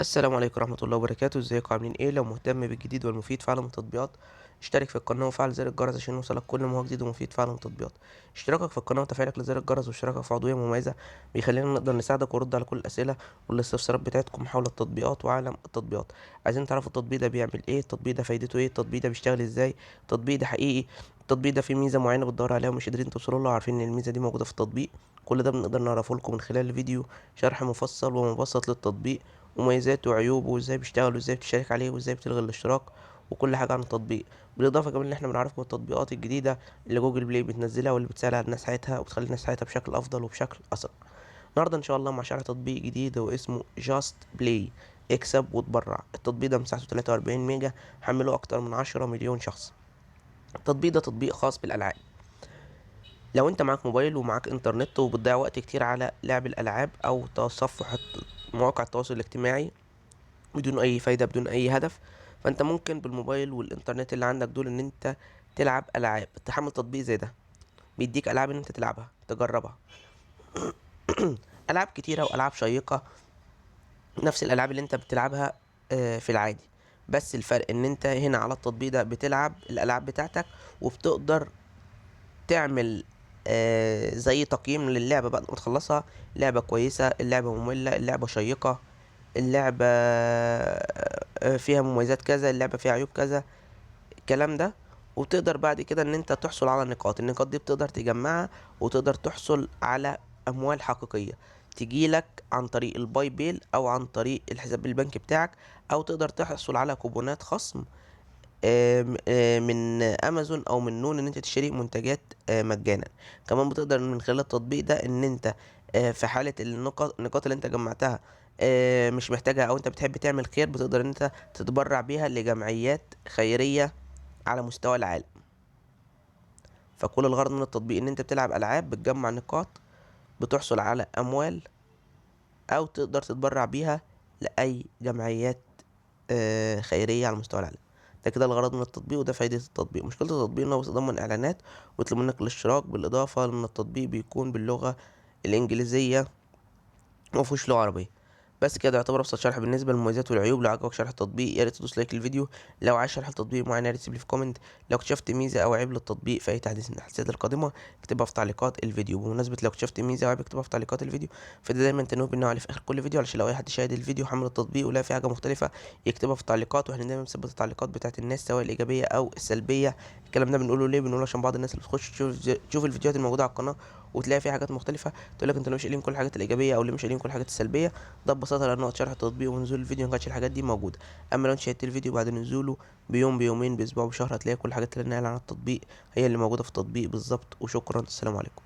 السلام عليكم ورحمة الله وبركاته. ازيكم عاملين ايه؟ لو مهتم بالجديد والمفيد في عالم التطبيقات اشترك في القناة وفعل زر الجرس عشان يوصلك كل ما هو جديد ومفيد في عالم التطبيقات. اشتراكك في القناة وتفعيلك لزر الجرس واشتراكك في عضوية مميزة بيخلينا نقدر نساعدك ونرد على كل الأسئلة والاستفسارات بتاعتكم حول التطبيقات وعالم التطبيقات. عايزين تعرفوا التطبيق ده بيعمل ايه، التطبيق ده فايدته ايه، التطبيق ده بيشتغل ازاي، التطبيق ده حقيقي، التطبيق ده فيه ميزة معينة بتدوروا عليها ومش قادرين توصلوا له، عارفين ان الميزة دي موجودة في التطبيق. كل ده بنقدر نعرفه لكم من خلال الفيديو، شرح مفصل ومبسط للتطبيق ومميزاته وعيوبه وازاي بيشتغل وازاي بتشترك عليه وازاي بتلغي الاشتراك وكل حاجة عن التطبيق. بالاضافة كمان ان احنا بنعرفكم التطبيقات الجديدة اللي جوجل بلاي بتنزلها واللي بتسهل على الناس حياتها وبتخلي الناس حياتها بشكل افضل وبشكل اسرع. النهارده ان شاء الله مع شرح تطبيق جديد واسمه جاست بلاي، اكسب وتبرع. التطبيق ده مساحته 43 ميجا، حمله اكتر من 10 مليون شخص. التطبيق ده تطبيق خاص بالالعاب. لو انت معاك موبايل ومعاك انترنت وبتضيع وقت كتير على لعب الالعاب او تصفح مواقع التواصل الاجتماعي بدون اي فايدة بدون اي هدف، فانت ممكن بالموبايل والانترنت اللي عندك دول ان انت تلعب العاب. تحمل تطبيق زي ده بيديك العاب ان انت تلعبها تجربها. العاب كتيرة والعاب شيقة، نفس الالعاب اللي انت بتلعبها في العادي. بس الفرق ان انت هنا على التطبيق ده بتلعب الالعاب بتاعتك وبتقدر تعمل زي تقييم للعبة بعد ما تخلصها. لعبة كويسة، اللعبة مملة، اللعبة شيقة، اللعبة فيها مميزات كذا، اللعبة فيها عيوب كذا، الكلام ده. وتقدر بعد كده ان انت تحصل على النقاط دي بتقدر تجمعها وتقدر تحصل على اموال حقيقية تجيلك عن طريق الباي بيل او عن طريق الحساب البنكي بتاعك، او تقدر تحصل على كوبونات خصم من امازون او من نون ان انت تشتري منتجات مجانا. كمان بتقدر من خلال التطبيق ده ان انت في حالة النقاط اللي انت جمعتها مش محتاجها او انت بتحب تعمل خير، بتقدر ان انت تتبرع بيها لجمعيات خيرية على مستوى العالم. فكل الغرض من التطبيق ان انت بتلعب العاب بتجمع نقاط بتحصل على اموال او تقدر تتبرع بيها لاي جمعيات خيرية على مستوى العالم. ده كده الغرض من التطبيق وده فايدة التطبيق. مشكلة التطبيق انه بيتضمن اعلانات ويطلب منك الاشتراك، بالاضافة لان التطبيق بيكون باللغة الانجليزية ومفيهوش لغة عربية. بس كده يعتبر ابسط شرح بالنسبه للمميزات والعيوب. لو عجبك شرح التطبيق يا ريت تدوس لايك للفيديو. لو عايز شرح التطبيق معين يا ريت تسيب لي في كومنت. لو اكتشفت ميزه او عيب للتطبيق في اي تحديث من التحديثات القادمه اكتبها في تعليقات الفيديو. بمناسبه لو اكتشفت ميزه او عيب اكتبها في تعليقات الفيديو، فده دايما تنوه بالنوع عليه في اخر كل فيديو، علشان لو اي حد شاهد الفيديو حمل التطبيق ولا في حاجه مختلفه يكتبها في التعليقات. واحنا دايما بنثبت التعليقات بتاعت الناس سواء الايجابيه او السلبيه. الكلام ده بنقوله ليه؟ بنقوله عشان بعض الناس اللي بتخش تشوف الفيديوهات الموجوده على القناه وتلاقي فيها حاجات مختلفه تقول لك انت ليه مش قايلين كل الحاجات الايجابيه او ليه مش قايلين كل الحاجات السلبيه. ده ببساطه لان وقت شرح التطبيق ونزول الفيديو ما كانتش الحاجات دي موجوده. اما لو انت شاهدت الفيديو بعد نزوله بيوم بيومين باسبوع بشهر هتلاقي كل الحاجات اللي قلنا عليها عن التطبيق هي اللي موجوده في التطبيق بالظبط. وشكرا، السلام عليكم.